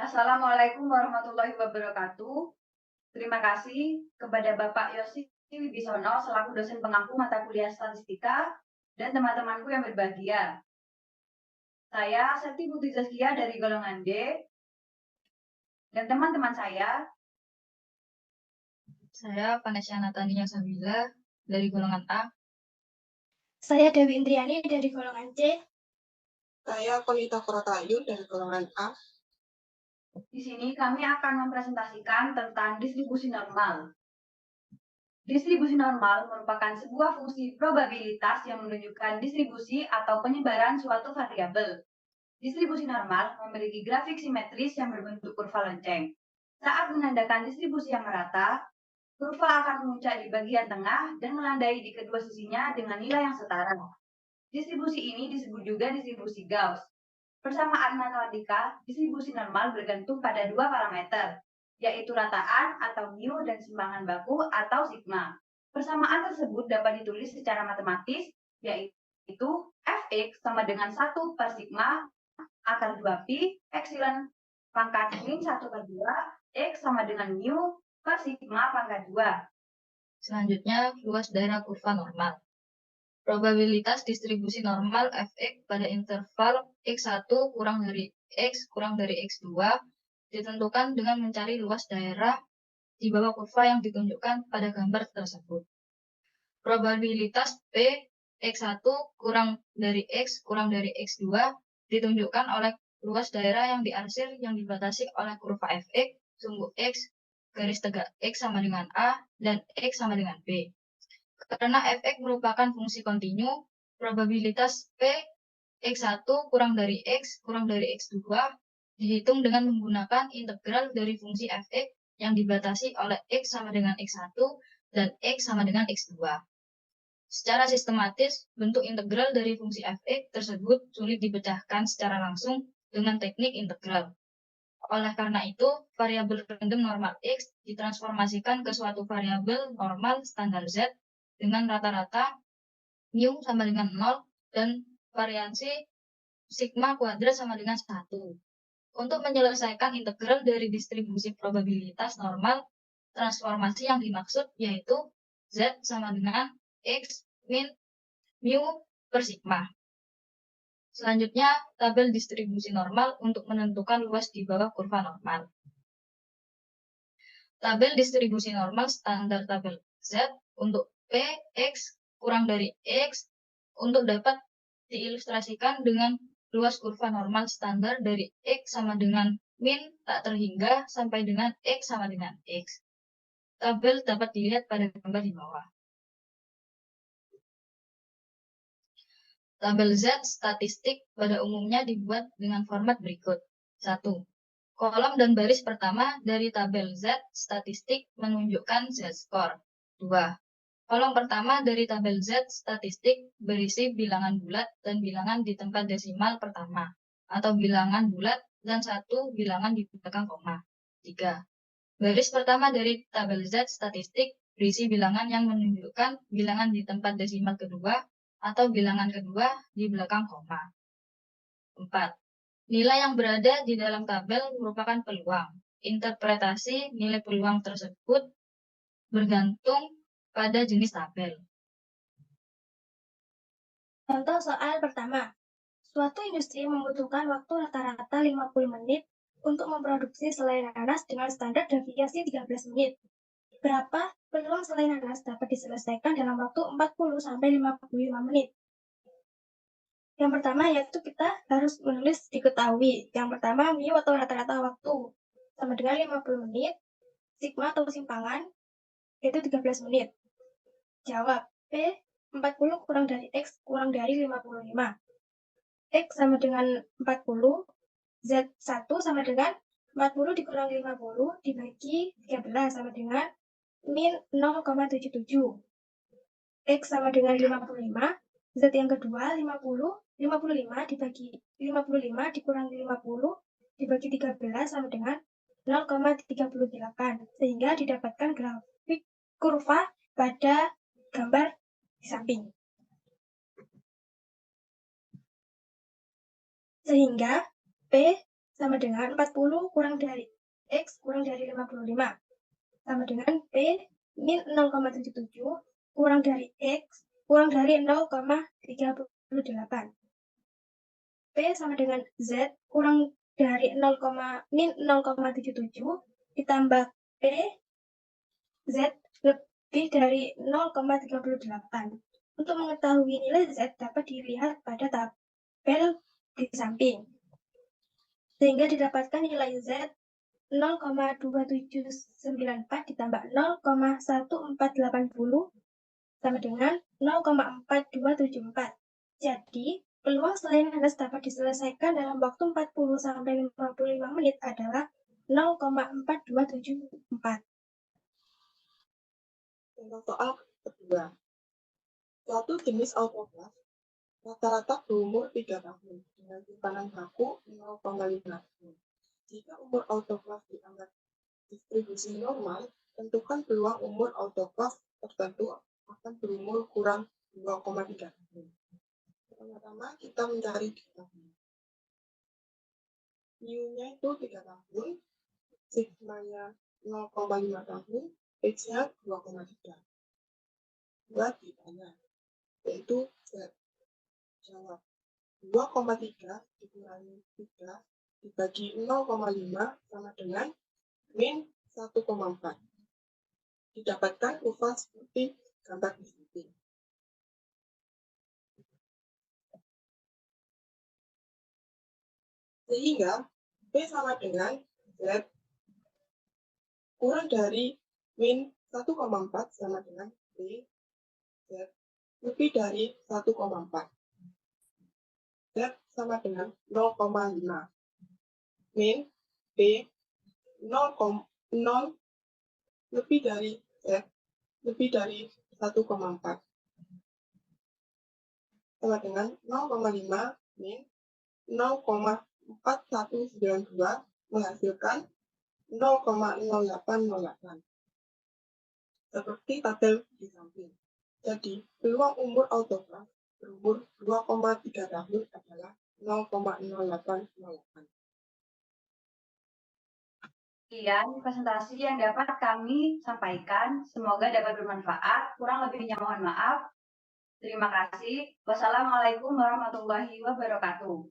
Assalamualaikum warahmatullahi wabarakatuh. Terima kasih kepada Bapak Yosi Wibisono selaku dosen pengampu mata kuliah statistika dan teman-temanku yang berbahagia. Saya Seti Putri Zaskia dari golongan D dan teman-teman saya. Saya Vanessa Natania Sabila dari golongan A. Saya Dewi Indriani dari golongan C. Saya Konita Korotayu dari golongan A. Di sini kami akan mempresentasikan tentang distribusi normal. Distribusi normal merupakan sebuah fungsi probabilitas yang menunjukkan distribusi atau penyebaran suatu variabel. Distribusi normal memiliki grafik simetris yang berbentuk kurva lonceng. Saat menandakan distribusi yang merata, kurva akan memuncak di bagian tengah dan melandai di kedua sisinya dengan nilai yang setara. Distribusi ini disebut juga distribusi Gauss. Persamaan matematika, distribusi normal bergantung pada dua parameter, yaitu rataan atau mu dan simpangan baku atau sigma. Persamaan tersebut dapat ditulis secara matematis, yaitu fx sama dengan 1 per sigma akar 2pi epsilon pangkat min 1 per 2 x sama dengan mu per sigma pangkat 2. Selanjutnya, luas daerah kurva normal. Probabilitas distribusi normal fx pada interval x1 kurang dari x2 ditentukan dengan mencari luas daerah di bawah kurva yang ditunjukkan pada gambar tersebut. Probabilitas p x1 kurang dari x2 ditunjukkan oleh luas daerah yang diarsir yang dibatasi oleh kurva fx sumbu x garis tegak x sama dengan a dan x sama dengan b. Karena fx merupakan fungsi kontinu, probabilitas p x1 kurang dari x2 dihitung dengan menggunakan integral dari fungsi fx yang dibatasi oleh x sama dengan x1 dan x sama dengan x2. Secara sistematis, bentuk integral dari fungsi fx tersebut sulit dipecahkan secara langsung dengan teknik integral. Oleh karena itu, variabel random normal x ditransformasikan ke suatu variabel normal standar z dengan rata-rata mu sama dengan 0 dan variansi sigma kuadrat sama dengan 1. Untuk menyelesaikan integral dari distribusi probabilitas normal, transformasi yang dimaksud yaitu z sama dengan x min mu per sigma. Selanjutnya, tabel distribusi normal untuk menentukan luas di bawah kurva normal. Tabel distribusi normal standar tabel Z untuk P, X, kurang dari X untuk dapat diilustrasikan dengan luas kurva normal standar dari X sama dengan min tak terhingga sampai dengan X sama dengan X. Tabel dapat dilihat pada gambar di bawah. Tabel Z statistik pada umumnya dibuat dengan format berikut. 1. Kolom dan baris pertama dari tabel Z statistik menunjukkan Z-score. 2. Kolom pertama dari tabel Z statistik berisi bilangan bulat dan bilangan di tempat desimal pertama, atau bilangan bulat dan satu bilangan di belakang koma. 3. Baris pertama dari tabel Z statistik berisi bilangan yang menunjukkan bilangan di tempat desimal kedua, atau bilangan kedua di belakang koma. 4. Nilai yang berada di dalam tabel merupakan peluang. Interpretasi nilai peluang tersebut bergantung pada jenis tabel. Contoh soal pertama. Suatu industri membutuhkan waktu rata-rata 50 menit untuk memproduksi selai nanas dengan standar deviasi 13 menit. Berapa peluang selai nanas dapat diselesaikan dalam waktu 40-55 menit? Yang pertama yaitu kita harus menulis diketahui. Yang pertama, mu atau rata-rata waktu sama dengan 50 menit, sigma atau simpangan yaitu 13 menit. Jawab, P 40 kurang dari X kurang dari 55. X sama dengan 40, Z1 sama dengan 40 dikurangi 50 dibagi 13 sama dengan min 0,77. X sama dengan 55, Z yang kedua 55 dibagi 55 dikurangi 50 dibagi 13 sama dengan 0,38 sehingga didapatkan grafik kurva pada gambar di samping. Sehingga P sama dengan 40 kurang dari X kurang dari 55 sama dengan P min 0,77 kurang dari X kurang dari 0,38. P sama dengan Z kurang dari min 0,77 ditambah P Z lebih dari 0,38. Untuk mengetahui nilai Z dapat dilihat pada tabel di samping. Sehingga didapatkan nilai Z 0,2794 ditambah 0,1480 sama dengan 0,4274. Jadi, peluang selain nanas dapat diselesaikan dalam waktu 40-55 menit adalah 0,4274. Contoh soal kedua. Suatu jenis autoklaf rata-rata berumur 3 tahun dengan simpanan baku 0,5 tahun. Jika umur autoklaf dianggap distribusi normal, tentukan peluang umur autoklaf tertentu akan berumur kurang 2,3 tahun. Pertama-tama kita mencari tahun. Mu-nya itu 3 tahun, sigma-nya 0,5 tahun, X-nya 2,3. Buat ditanya, yaitu Z. Jawab 2,3 dikurangi 3 dibagi 0,5 sama dengan min 1,4. Didapatkan kurva seperti gambar di sini. Sehingga P sama dengan Z kurang dari min 1,4 sama dengan P Z lebih dari 1,4. Z sama dengan 0,5. Min P 0,0 lebih dari Z lebih dari 1,4 sama dengan 0,5 min 0,4192 menghasilkan 0,0808 seperti tabel di samping. Jadi peluang umur autoklaf berumur 2,3 tahun adalah 0,0808. Sekian presentasi yang dapat kami sampaikan. Semoga dapat bermanfaat. Kurang lebihnya mohon maaf. Terima kasih. Wassalamualaikum warahmatullahi wabarakatuh.